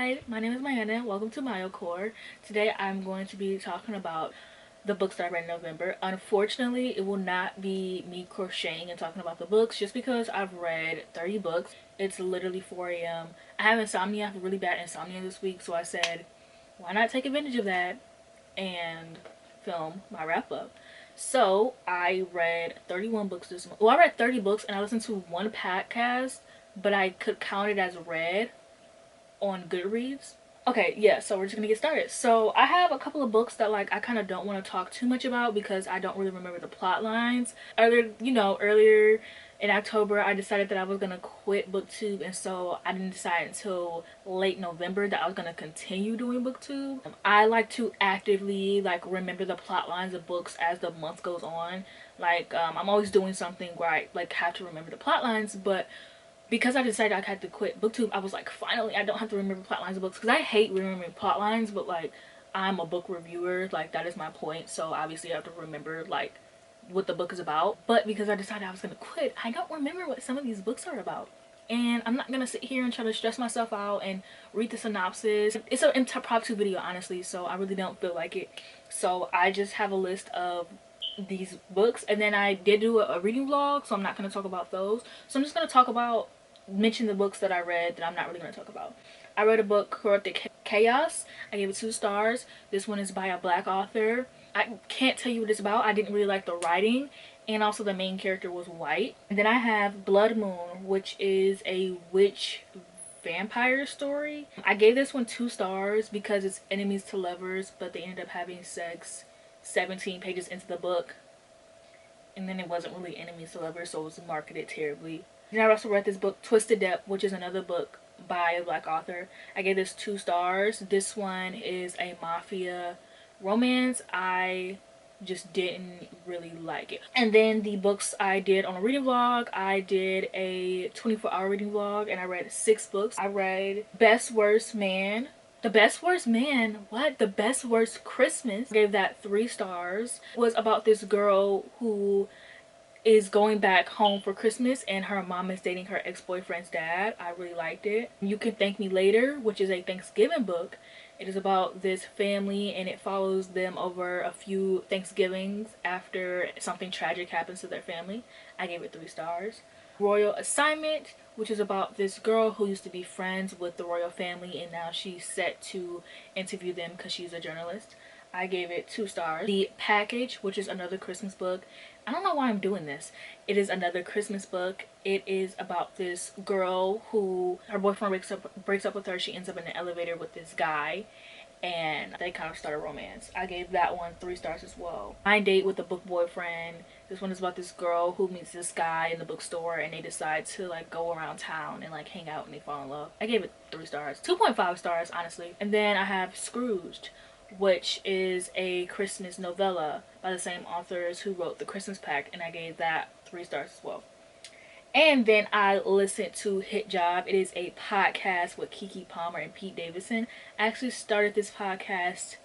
Hi, my name is Mayana. Welcome to MyoCore. Today I'm going to be talking about the books that I read in November. Unfortunately, it will not be me crocheting and talking about the books just because I've read 30 books. It's literally 4 a.m. I have insomnia. I have really bad insomnia this week, so I said, why not take advantage of that and film my wrap up. So I read 31 books this month. Well, I read 30 books and I listened to one podcast, but I could count it as read on Goodreads. Okay, yeah, so we're just gonna get started. So I have a couple of books that like I kind of don't want to talk too much about because I don't really remember the plot lines. Earlier in October I decided that I was gonna quit BookTube, and so I didn't decide until late November that I was gonna continue doing BookTube. I like to actively like remember the plot lines of books as the month goes on. I'm always doing something where I like have to remember the plot lines, but because I decided I had to quit BookTube, I was like, finally, I don't have to remember plot lines of books. Because I hate remembering plot lines, but like, I'm a book reviewer. Like, that is my point. So obviously, I have to remember like what the book is about. But because I decided I was gonna quit, I don't remember what some of these books are about. And I'm not gonna sit here and try to stress myself out and read the synopsis. It's an impromptu video, honestly, so I really don't feel like it. So I just have a list of these books, and then I did do a reading vlog, so I'm not going to talk about those. So I'm just going to mention the books that I read that I'm not really going to talk about. I read a book, Corrupted Chaos. I gave it 2 stars. This one is by a black author. I can't tell you what it's about. I didn't really like the writing, and also the main character was white. And then I have Blood Moon, which is a witch vampire story. I gave this one 2 stars because it's enemies to lovers, but they ended up having sex 17 pages into the book, and then it wasn't really enemies to lovers, so it was marketed terribly. And I also read this book, Twisted Depth, which is another book by a black author. I gave this 2 stars. This one is a mafia romance. I just didn't really like it. And then the books I did on a reading vlog, I did a 24-hour reading vlog, and I read 6 books. I read Best Worst Man. The Best Worst Man? What? The Best Worst Christmas. I gave that 3 stars. It was about this girl who is going back home for Christmas and her mom is dating her ex-boyfriend's dad. I really liked it. You Can Thank Me Later, which is a Thanksgiving book. It is about this family and it follows them over a few Thanksgivings after something tragic happens to their family. I gave it 3 stars. Royal Assignment, which is about this girl who used to be friends with the royal family and now she's set to interview them because she's a journalist. I gave it 2 stars. The Package, which is another Christmas book. I don't know why I'm doing this. It is another Christmas book. It is about this girl who her boyfriend breaks up with her. She ends up in an elevator with this guy and they kind of start a romance. I gave that one 3 stars as well. Blind Date with a Book Boyfriend. This one is about this girl who meets this guy in the bookstore and they decide to like go around town and like hang out and they fall in love. I gave it 3 stars. 2.5 stars, honestly. And then I have Scrooged, which is a Christmas novella by the same authors who wrote The Christmas Pact, and I gave that 3 stars as well. And then I listened to Hit Job. It is a podcast with Keke Palmer and Pete Davidson. I actually started this podcast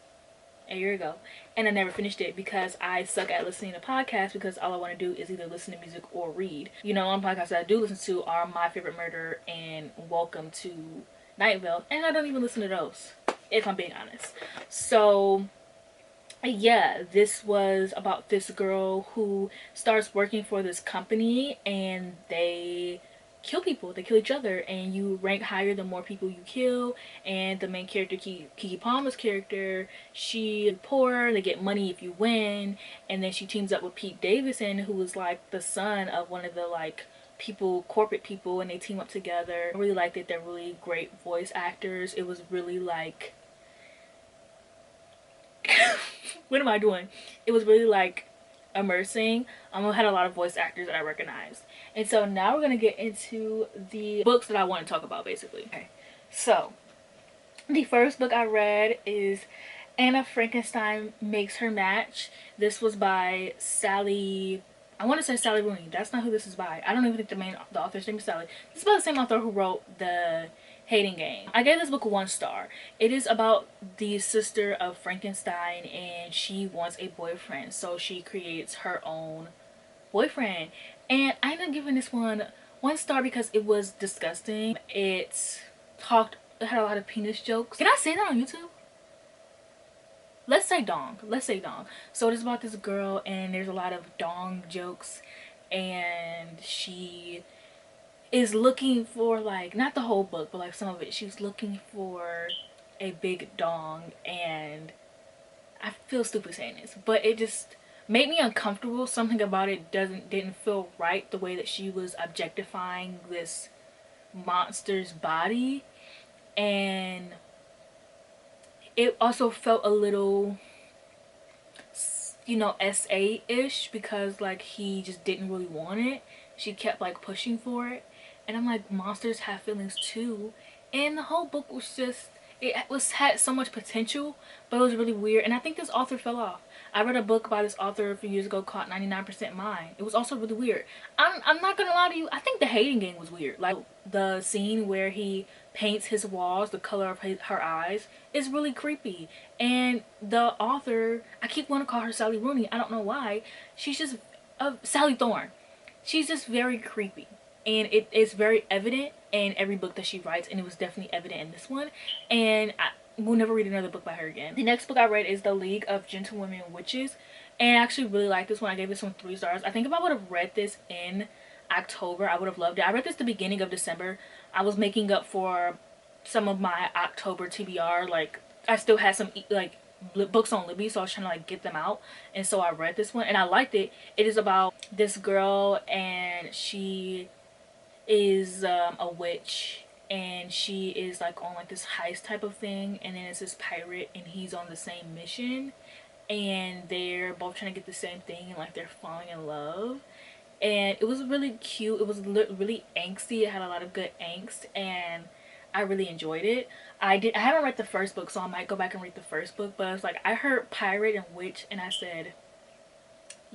a year ago and I never finished it because I suck at listening to podcasts because all I want to do is either listen to music or read. You know, on podcasts that I do listen to are My Favorite Murder and Welcome to Night Vale, and I don't even listen to those, if I'm being honest. So yeah, this was about this girl who starts working for this company and they kill people. They kill each other and you rank higher the more people you kill. And the main character, Keke Palmer's character, she's poor. They get money if you win. And then she teams up with Pete Davidson, who is like the son of one of the like corporate people, and they team up together. I really liked it. They're really great voice actors. It was really like what am I doing? It was really like immersing. It had a lot of voice actors that I recognized. And so now we're gonna get into the books that I want to talk about, basically. Okay, so the first book I read is Anna Frankenstein Makes Her Match. This was by Sally, I want to say Sally Rooney. That's not who this is by. I don't even think the author's name is Sally. This is by the same author who wrote The Hating Game. I gave this book 1 star. It is about the sister of Frankenstein and she wants a boyfriend, so she creates her own boyfriend. And I ended up giving this one 1 star because it was disgusting. It talked it had a lot of penis jokes. Can I say that on YouTube? Let's say dong. Let's say dong. So it is about this girl and there's a lot of dong jokes, and she is looking for, like, not the whole book but like some of it, she's looking for a big dong, and I feel stupid saying this, but it just made me uncomfortable. Something about it didn't feel right, the way that she was objectifying this monster's body. And it also felt a little, you know, SA-ish, because like he just didn't really want it. She kept like pushing for it, and I'm like, monsters have feelings too. And the whole book was just, had so much potential, but it was really weird. And I think this author fell off. I read a book by this author a few years ago called 99% Mine. It was also really weird. I'm not gonna lie to you, I think the hating game was weird. Like the scene where he paints his walls the color of her eyes is really creepy. And the author, I keep wanting to call her Sally Rooney, I don't know why. She's just Sally Thorne. She's just very creepy, and it is very evident in every book that she writes, and it was definitely evident in this one. And I will never read another book by her again. The next book I read is The League of Gentlewomen Witches, and I actually really like this one. I gave this one 3 stars. I think if I would have read this in October, I would have loved it. I read this the beginning of December. I was making up for some of my October TBR. Like, I still had some like books on Libby, so I was trying to like get them out, and so I read this one and I liked it. It is about this girl, and she is a witch, and she is like on like this heist type of thing, and then it's this pirate and he's on the same mission, and they're both trying to get the same thing, and like they're falling in love. And it was really cute. It was really angsty. It had a lot of good angst, and I really enjoyed it. I haven't read the first book, so I might go back and read the first book, but it's like I heard pirate and witch and I said,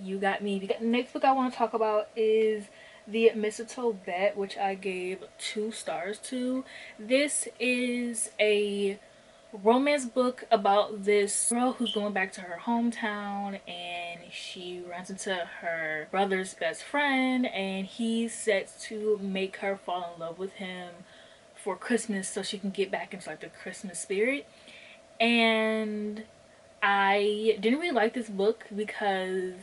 you got me. The next book I want to talk about is The Mistletoe Bet, which I gave 2 stars to. This is a romance book about this girl who's going back to her hometown, and she runs into her brother's best friend, and he's set to make her fall in love with him for Christmas so she can get back into like the Christmas spirit. And I didn't really like this book because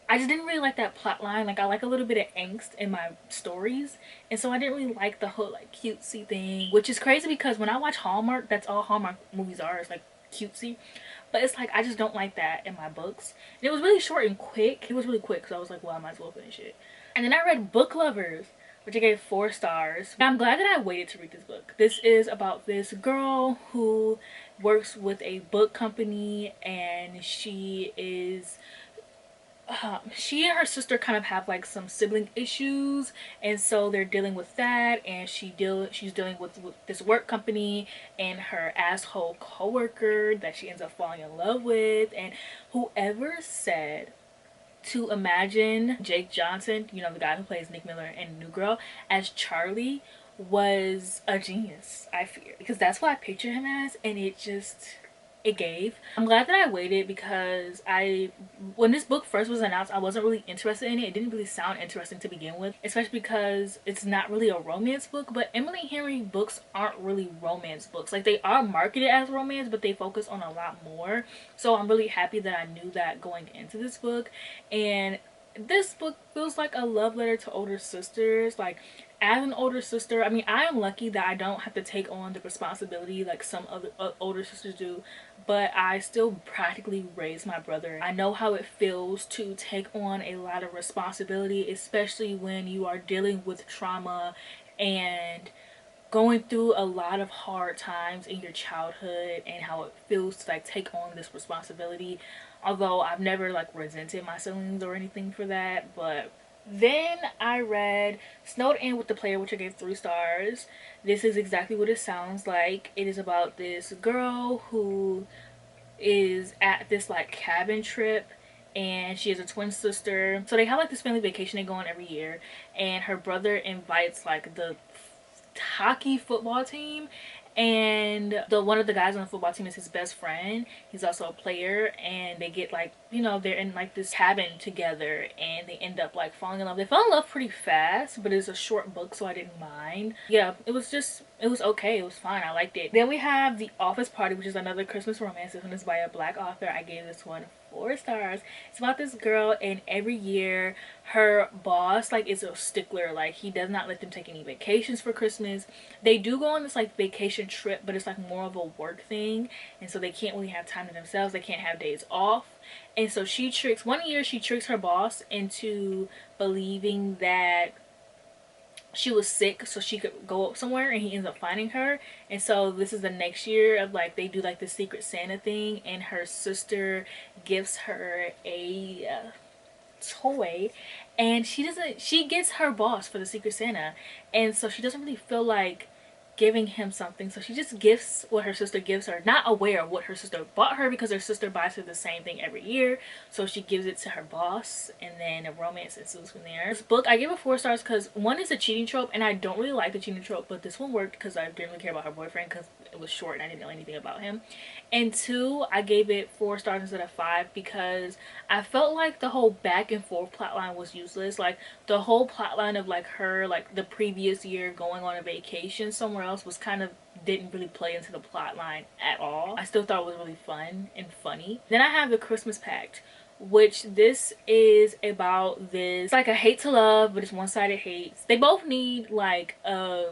I just didn't really like that plot line. Like, I like a little bit of angst in my stories, and so I didn't really like the whole like cutesy thing, which is crazy because when I watch Hallmark, that's all Hallmark movies are, is like cutesy. But it's like I just don't like that in my books. And it was really short and quick. It was really quick, so I was like, well, I might as well finish it. And then I read Book Lovers, which I gave 4 stars. And I'm glad that I waited to read this book. This is about this girl who works with a book company, and she and her sister kind of have like some sibling issues, and so they're dealing with that. And she's dealing with this work company and her asshole coworker that she ends up falling in love with. And whoever said to imagine Jake Johnson, you know, the guy who plays Nick Miller in New Girl, as Charlie was a genius, I fear, because that's what I picture him as. And it gave. I'm glad that I waited, because when this book first was announced, I wasn't really interested in it. It didn't really sound interesting to begin with, especially because it's not really a romance book. But Emily Henry books aren't really romance books. Like, they are marketed as romance, but they focus on a lot more. So I'm really happy that I knew that going into this book. And this book feels like a love letter to older sisters. Like, as an older sister, I mean, I am lucky that I don't have to take on the responsibility like some other older sisters do, but I still practically raised my brother. I know how it feels to take on a lot of responsibility, especially when you are dealing with trauma and going through a lot of hard times in your childhood, and how it feels to like take on this responsibility. Although I've never like resented my siblings or anything for that. But then I read Snowed In with the Player, which I gave 3 stars. This is exactly what it sounds like. It is about this girl who is at this like cabin trip, and she has a twin sister. So they have like this family vacation they go on every year, and her brother invites like the hockey football team, and the one of the guys on the football team is his best friend. He's also a player, and they get like, you know, they're in like this cabin together, and they end up like falling in love. They fall in love pretty fast, but it's a short book, so I didn't mind. Yeah, it was okay. It was fine. I liked it. Then we have The Office Party, which is another Christmas romance. This one is by a black author. I gave this one 4 stars. It's about this girl, and every year her boss like is a stickler. Like, he does not let them take any vacations for Christmas. They do go on this like vacation trip, but it's like more of a work thing, and so they can't really have time to themselves. They can't have days off. And so one year she tricks her boss into believing that she was sick so she could go up somewhere, and he ends up finding her. And so this is the next year of like, they do like the Secret Santa thing, and her sister gives her a toy, and she gets her boss for the Secret Santa, and so she doesn't really feel like giving him something, so she just gifts what her sister gives her, not aware of what her sister bought her, because her sister buys her the same thing every year. So she gives it to her boss, and then a romance ensues from there. This book I gave it 4 stars because one is a cheating trope, and I don't really like the cheating trope, but this one worked because I didn't really care about her boyfriend because it was short and I didn't know anything about him. And 2, I gave it 4 stars instead of 5 because I felt like the whole back and forth plotline was useless. Like, the whole plotline of like her like the previous year going on a vacation somewhere else was kind of didn't really play into the plot line at all. I still thought it was really fun and funny. Then I have The Christmas Pact, which this is about this like a hate to love, but it's one-sided hate. They both need like a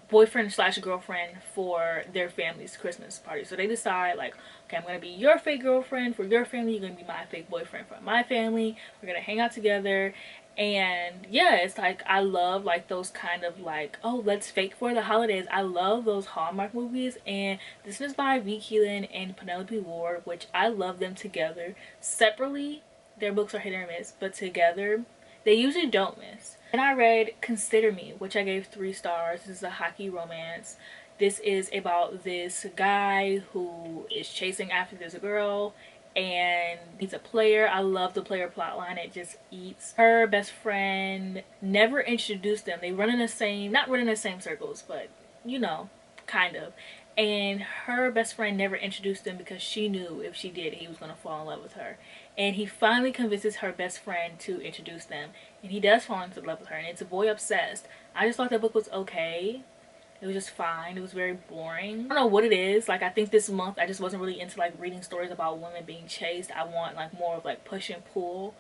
boyfriend slash girlfriend for their family's Christmas party. So they decide like, okay, I'm gonna be your fake girlfriend for your family, you're gonna be my fake boyfriend for my family, we're gonna hang out together. And yeah, it's like, I love like those kind of like, oh, let's fake for the holidays. I love those Hallmark movies, and this is by V. Keelan and Penelope Ward, which I love them together. Separately, their books are hit or miss, but together they usually don't miss. And I read Consider Me, which I gave 3 stars. This is a hockey romance. This is about this guy who is chasing after this girl, and he's a player. I love the player plotline. It just eats. Her best friend never introduced them. They run in the same, not run in the same circles, but you know, kind of. And her best friend never introduced them because she knew if she did, he was going to fall in love with her. And he finally convinces her best friend to introduce them, and he does fall into love with her, and it's a boy obsessed. I just thought that book was okay. It was just fine. It was very boring. I don't know what it is. Like, I think this month I just wasn't really into like reading stories about women being chased. I want like more of like push and pull.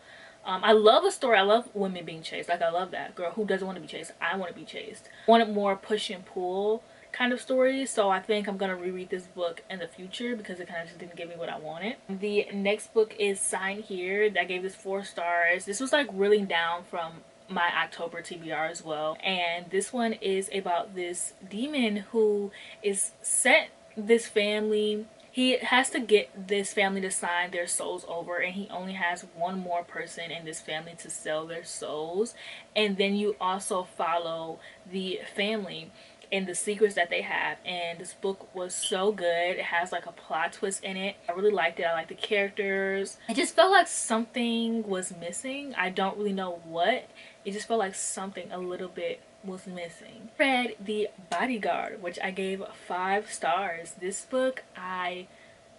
I love a story. I love women being chased. Like, I love that. Girl, who doesn't want to be chased? I want to be chased. I wanted more push and pull kind of stories, so I think I'm gonna reread this book in the future because it kind of just didn't give me what I wanted. The next book is Sign Here. I gave this 4 stars. This was like really down from my October TBR as well, and this one is about this demon who is sent this family. He has to get this family to sign their souls over, and he only has one more person in this family to sell their souls. And then you also follow the family and the secrets that they have. And this book was so good. It has like a plot twist in it. I really liked it. I liked the characters. It just felt like something was missing. I don't really know what. It just felt like something a little bit was missing. I read The Bodyguard, which I gave 5 stars. This book I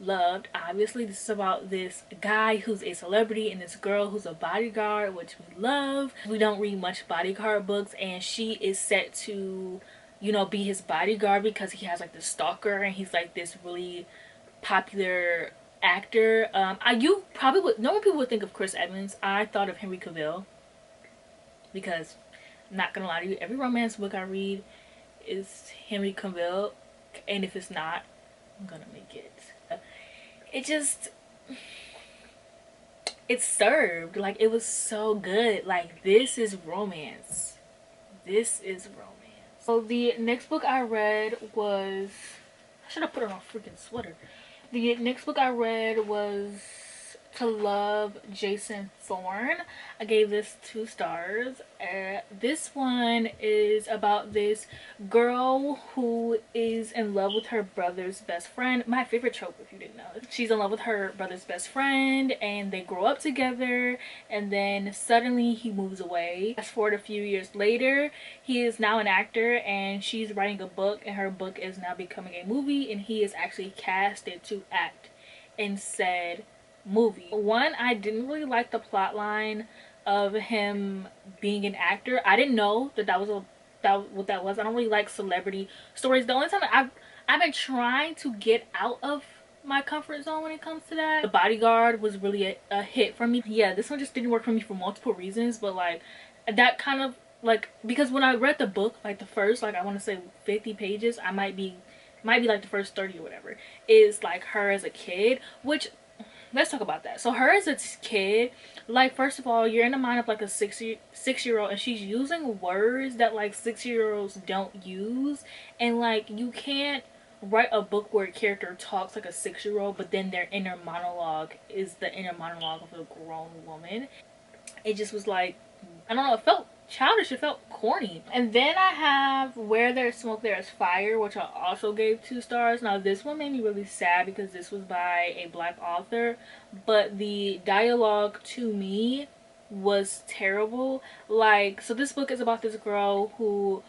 loved. Obviously, this is about this guy who's a celebrity and this girl who's a bodyguard, which we love. We don't read much bodyguard books, and she is set to, you know, be his bodyguard because he has like this stalker, and he's like this really popular actor. You probably would, normal people would think of Chris Evans. I thought of Henry Cavill because, I'm not gonna lie to you, every romance book I read is Henry Cavill, and if it's not, I'm gonna make it. It just, it served. Like, it was so good. Like, this is romance. This is romance. So the next book I read was, I should have put on a freaking sweater. The next book I read was to love Jason Thorne. I gave this 2 stars. This one is about this girl who is in love with her brother's best friend. My favorite trope, if you didn't know. She's in love with her brother's best friend and they grow up together, and then suddenly he moves away. Fast forward a few years later, he is now an actor and she's writing a book, and her book is now becoming a movie, and he is actually casted to act in said movie. One, I didn't really like the plot line of him being an actor. I didn't know that what that was. I don't really like celebrity stories. The only time I've been trying to get out of my comfort zone when it comes to that. The Bodyguard was really a hit for me. Yeah, this one just didn't work for me for multiple reasons, but like that kind of like, because when I read the book, like the first, like I want to say 50 pages, I might be like the first 30 or whatever, is like her as a kid, which, let's talk about that. So her as a kid, like, first of all, you're in the mind of like a six-year-old, and she's using words that like 6-year-olds don't use, and like you can't write a book where a character talks like a 6-year-old, but then their inner monologue is the inner monologue of a grown woman. It just was like, I don't know, it felt childish, it felt corny. And then I have Where There's Smoke There's Fire, which I also gave 2 stars. Now this one made me really sad because this was by a Black author, but the dialogue to me was terrible. Like, so this book is about this girl who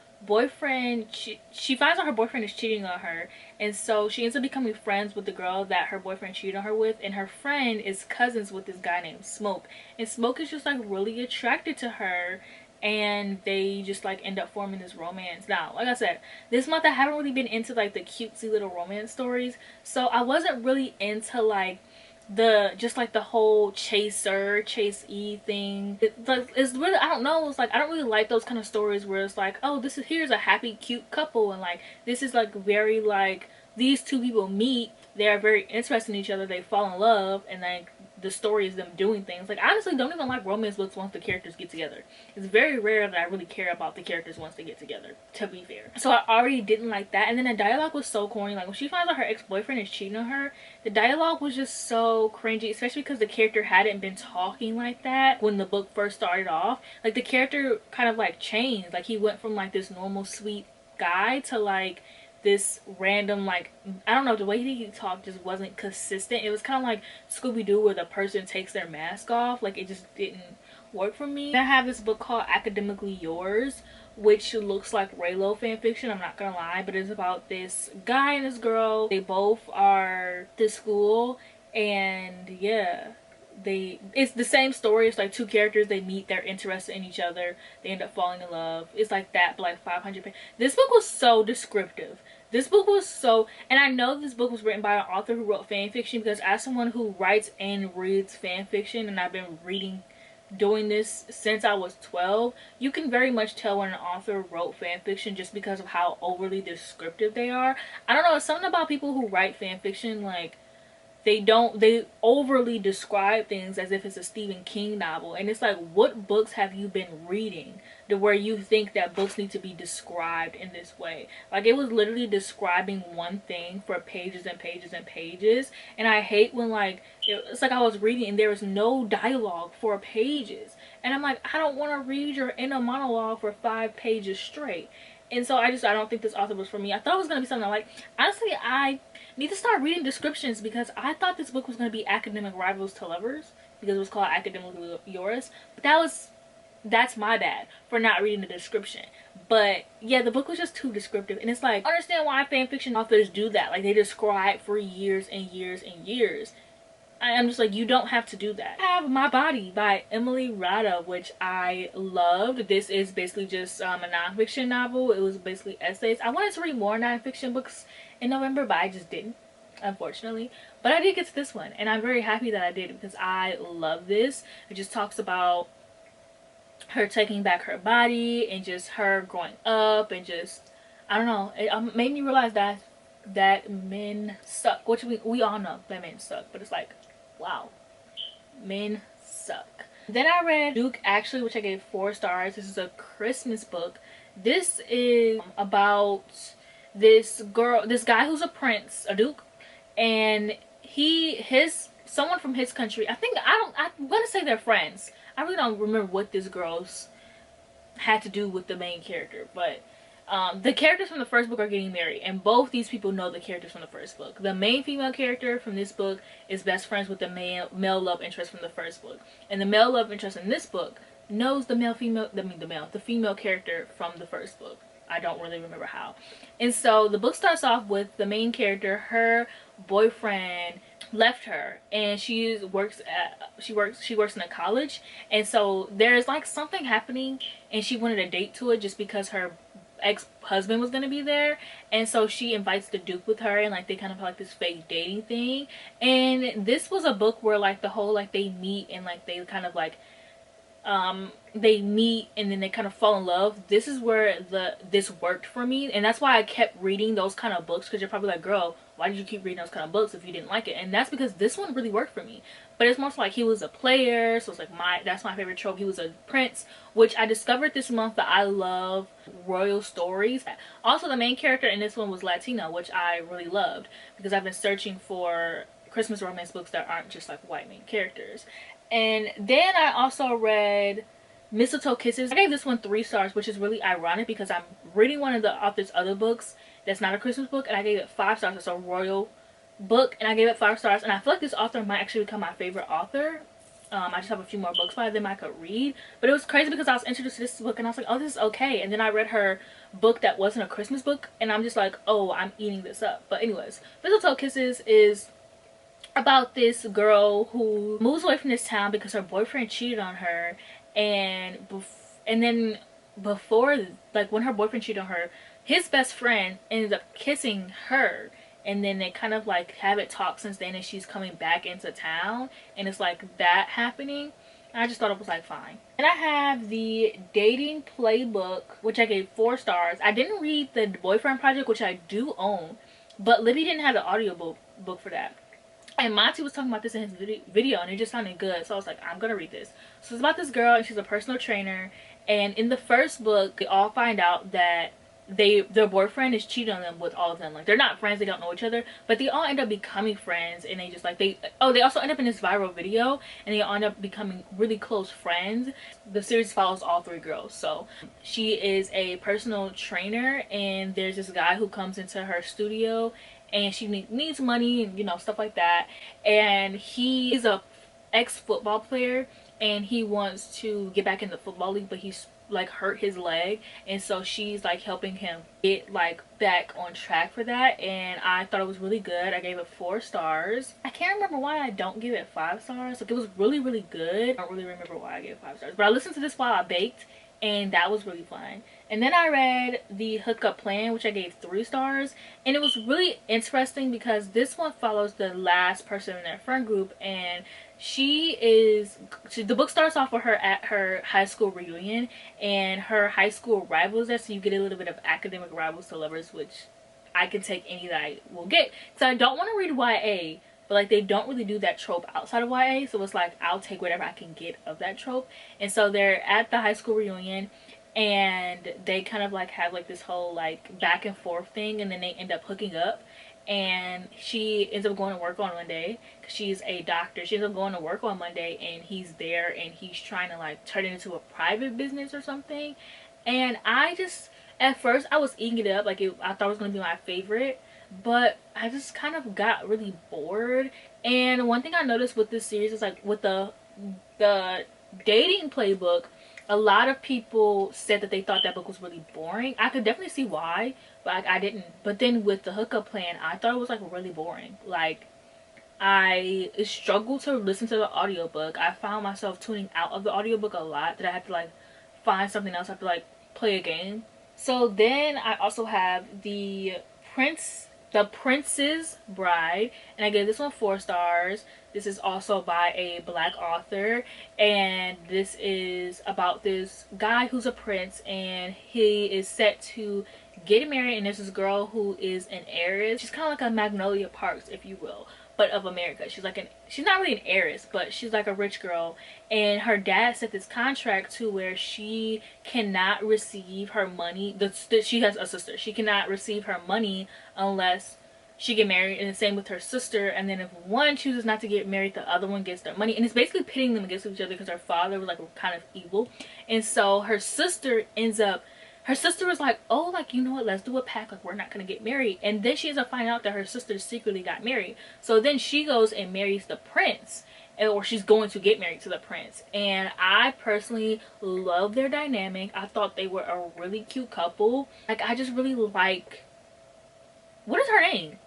she finds out her boyfriend is cheating on her, and so she ends up becoming friends with the girl that her boyfriend cheated on her with, and her friend is cousins with this guy named Smoke, and Smoke is just like really attracted to her, and they just like end up forming this romance. Now, like I said, this month I haven't really been into like the cutesy little romance stories, so I wasn't really into like the whole chase-e thing. It's really, I don't know, it's like I don't really like those kind of stories where it's like, oh, here's a happy cute couple, and like this is like very like these two people meet, they are very interested in each other, they fall in love, and like the story is them doing things. Like, I honestly don't even like romance books once the characters get together. It's very rare that I really care about the characters once they get together, to be fair. So I already didn't like that. And then the dialogue was so corny. Like, when she finds out her ex-boyfriend is cheating on her, the dialogue was just so cringy, especially because the character hadn't been talking like that when the book first started off. Like, the character kind of like changed. Like, he went from like this normal sweet guy to like this random, like, I don't know, the way he talked just wasn't consistent. It was kind of like Scooby-Doo where the person takes their mask off. Like, it just didn't work for me. Then I have this book called Academically Yours, which looks like Raylo fanfiction, I'm not gonna lie, but it's about this guy and this girl. They both are to school, and yeah, it's the same story. It's like 2 characters, they meet, they're interested in each other, they end up falling in love. It's like that, but like 500 pages. This book was so descriptive. This book was so, and I know this book was written by an author who wrote fan fiction, because as someone who writes and reads fan fiction, and I've been doing this since I was 12, you can very much tell when an author wrote fan fiction just because of how overly descriptive they are. I don't know, it's something about people who write fan fiction, like, they overly describe things as if it's a Stephen King novel, and it's like, what books have you been reading to where you think that books need to be described in this way? Like, it was literally describing one thing for pages and pages and pages, and I hate when like it's like I was reading and there was no dialogue for pages, and I'm like, I don't want to read your inner monologue for 5 pages straight. And so I don't think this author was for me. I thought it was going to be something like, honestly, I need to start reading descriptions, because I thought this book was going to be academic rivals to lovers, because it was called Academically Yours. But that's my bad for not reading the description. But yeah, the book was just too descriptive, and it's like, I understand why fanfiction authors do that. Like, they describe for years and years and years. I'm just like, you don't have to do that. I have My Body by Emily Rada, which I loved. This is basically just a nonfiction novel. It was basically essays. I wanted to read more nonfiction books in November, but I just didn't, unfortunately. But I did get to this one, and I'm very happy that I did, because I love this. It just talks about her taking back her body and just her growing up, and just, I don't know, it made me realize that men suck, which we all know that men suck, but it's like, wow, men suck. Then I read Duke, actually, which I gave 4 stars. This is a Christmas book. This is about this guy who's a prince, a duke, and his someone from his country. I'm gonna say they're friends. I really don't remember what this girl's had to do with the main character, but the characters from the first book are getting married, and both these people know the characters from the first book. The main female character from this book is best friends with the male love interest from the first book, and the male love interest in this book knows the female character from the first book. I don't really remember how. And so the book starts off with the main character, her boyfriend left her, and she works in a college, and so there's like something happening, and she wanted a date to it just because her ex-husband was going to be there, and so she invites the Duke with her, and like they kind of have like this fake dating thing. And this was a book where like the whole like they meet and like they kind of like they meet and then they kind of fall in love. This is where this worked for me, and that's why I kept reading those kind of books, because you're probably like, girl, why did you keep reading those kind of books if you didn't like it? And that's because this one really worked for me. But it's more like he was a player, so it's like that's my favorite trope. He was a prince, which I discovered this month that I love royal stories. Also, the main character in this one was Latino, which I really loved, because I've been searching for Christmas romance books that aren't just like white main characters. And then I also read Mistletoe Kisses. I gave this one 3 stars, which is really ironic because I'm reading one of the author's other books that's not a Christmas book, and I gave it 5 stars. It's a royal book, and I gave it 5 stars, and I feel like this author might actually become my favorite author. I just have a few more books by them I could read, but it was crazy because I was introduced to this book and I was like, oh, this is okay. And then I read her book that wasn't a Christmas book, and I'm just like, oh, I'm eating this up. But anyways, Mistletoe Kisses is about this girl who moves away from this town because her boyfriend cheated on her, and then before, like when her boyfriend cheated on her, his best friend ended up kissing her, and then they kind of like haven't talked since then, and she's coming back into town, and it's like that happening. And I just thought it was like fine. And I have the Dating Playbook, which I gave 4 stars. I didn't read the Boyfriend Project, which I do own, but Libby didn't have the audio book for that. And Monty was talking about this in his video, and it just sounded good, so I was like, I'm gonna read this. So it's about this girl, and she's a personal trainer, and in the first book they all find out that their boyfriend is cheating on them with all of them. Like, they're not friends, they don't know each other, but they all end up becoming friends, and they just like they also end up in this viral video, and they all end up becoming really close friends. The series follows all 3 girls. So she is a personal trainer, and there's this guy who comes into her studio, and she needs money and, you know, stuff like that, and he is a ex-football player, and he wants to get back in the football league, but he's like hurt his leg, and so she's like helping him get like back on track for that. And I thought it was really good. I gave it 4 stars. I can't remember why I don't give it 5 stars. Like, it was really, really good. I don't really remember why I gave it 5 stars, but I listened to this while I baked, and that was really fun. And then I read the Hookup Plan, which I gave 3 stars, and it was really interesting because this one follows the last person in their friend group, and the book starts off with her at her high school reunion, and her high school rivals there, so you get a little bit of academic rivals to lovers, which I can take any that I will get. So I don't want to read YA, but like they don't really do that trope outside of YA, so it's like I'll take whatever I can get of that trope. And so they're at the high school reunion, and they kind of like have like this whole like back and forth thing, and then they end up hooking up. And she ends up going to work on Monday because she's a doctor. She ends up going to work on Monday, and he's there, and he's trying to like turn it into a private business or something. And I just, at first I was eating it up, like I thought it was going to be my favorite, but I just kind of got really bored. And one thing I noticed with this series is like with the Dating Playbook, a lot of people said that they thought that book was really boring. I could definitely see why, but I didn't. But then with the Hookup Plan, I thought it was like really boring. Like, I struggled to listen to the audiobook. I found myself tuning out of the audiobook a lot, that I had to like find something else. I have to like play a game. So then I also have the Prince's Bride, and I gave this one 4 stars. This is also by a Black author, and this is about this guy who's a prince, and he is set to get married, and there's this girl who is an heiress. She's kind of like a Magnolia Parks, if you will, but of America. She's like she's not really an heiress, but she's like a rich girl, and her dad set this contract to where she cannot receive her money. She has a sister. She cannot receive her money unless she get married, and the same with her sister. And then if one chooses not to get married, the other one gets their money, and it's basically pitting them against each other because her father was like kind of evil. And so her sister ends up, her sister was like, oh, like, you know what, let's do a pact, like we're not gonna get married. And then she ends up finding out that her sister secretly got married. So then she goes and marries the prince, or she's going to get married to the prince. And I personally love their dynamic. I thought they were a really cute couple. Like, I just really like, what is her name?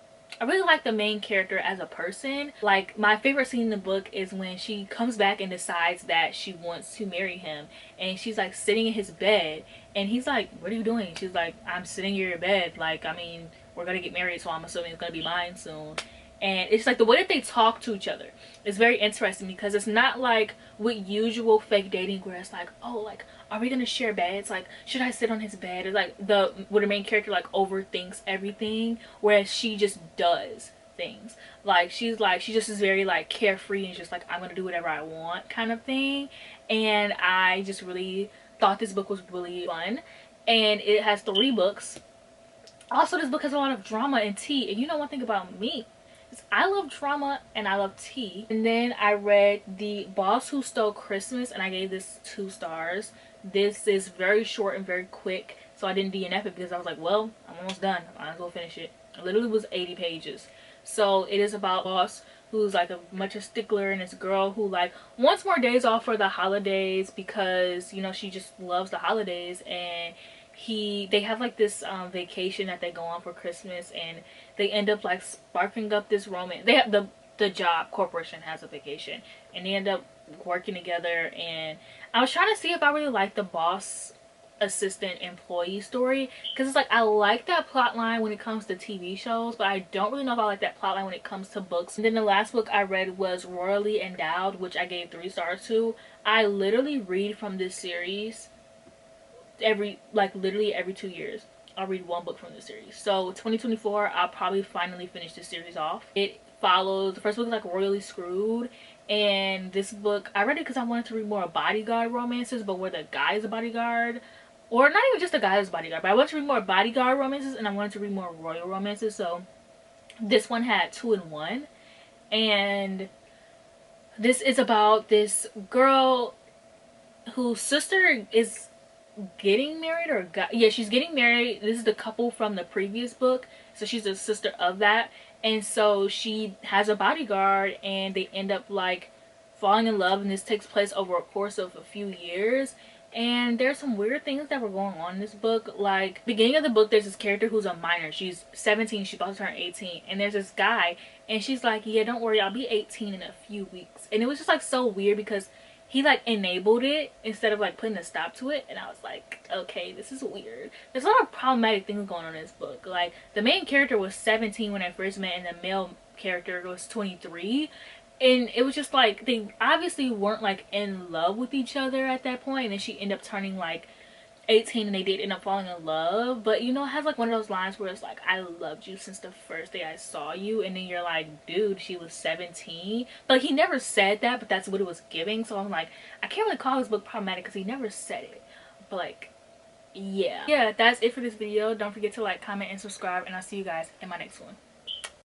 I really like the main character as a person. Like, my favorite scene in the book is when she comes back and decides that she wants to marry him, and she's like sitting in his bed, and he's like, what are you doing? She's like, I'm sitting in your bed, like, I mean, we're gonna get married, so I'm assuming it's gonna be mine soon. And it's like the way that they talk to each other is very interesting, because it's not like with usual fake dating where it's like, oh, like, are we gonna share beds? Like, should I sit on his bed? It's like where the main character like overthinks everything, whereas she just does things. Like, she just is very like carefree and just like, I'm gonna do whatever I want kind of thing. And I just really thought this book was really fun, and it has 3 books. Also, this book has a lot of drama and tea, and you know one thing about me, I love drama and I love tea. And then I read The Boss Who Stole Christmas, and I gave this 2 stars. This is very short and very quick, so I didn't DNF it because I was like, well, I'm almost done, I might as well finish it. It literally was 80 pages. So it is about a boss who's like a much a stickler, and this girl who like wants more days off for the holidays because, you know, she just loves the holidays. And they have like this vacation that they go on for Christmas, and they end up like sparking up this romance. They have the job corporation has a vacation, and they end up working together. And I was trying to see if I really like the boss assistant employee story, because it's like I like that plot line when it comes to TV shows, but I don't really know if I like that plot line when it comes to books. And then the last book I read was Royally Endowed, which I gave 3 stars to. I literally read from this series literally every 2 years. I'll read 1 book from this series. So 2024, I'll probably finally finish this series off. It follows, the first book is like Royally Screwed, and this book I read it because I wanted to read more bodyguard romances, but where the guy is a bodyguard, or not even just the guy is a bodyguard, but I wanted to read more bodyguard romances, and I wanted to read more royal romances. So this one had 2 in 1. And this is about this girl whose sister is getting married, or yeah, she's getting married. This is the couple from the previous book, so she's a sister of that. And so she has a bodyguard, and they end up like falling in love, and this takes place over a course of a few years. And there's some weird things that were going on in this book. Like, beginning of the book, there's this character who's a minor. She's 17, she's about to turn 18, and there's this guy, and she's like, yeah, don't worry, I'll be 18 in a few weeks. And it was just like so weird because he like enabled it instead of like putting a stop to it. And I was like, okay, this is weird. There's a lot of problematic things going on in this book. Like, the main character was 17 when I first met, and the male character was 23. And it was just like, they obviously weren't like in love with each other at that point. And then she ended up turning like 18, and they did end up falling in love. But you know, it has like one of those lines where it's like, I loved you since the first day I saw you. And then you're like, dude, she was 17. But like, he never said that, but that's what it was giving. So I'm like, I can't really call this book problematic because he never said it. But like, yeah, that's it for this video. Don't forget to like, comment, and subscribe, and I'll see you guys in my next one.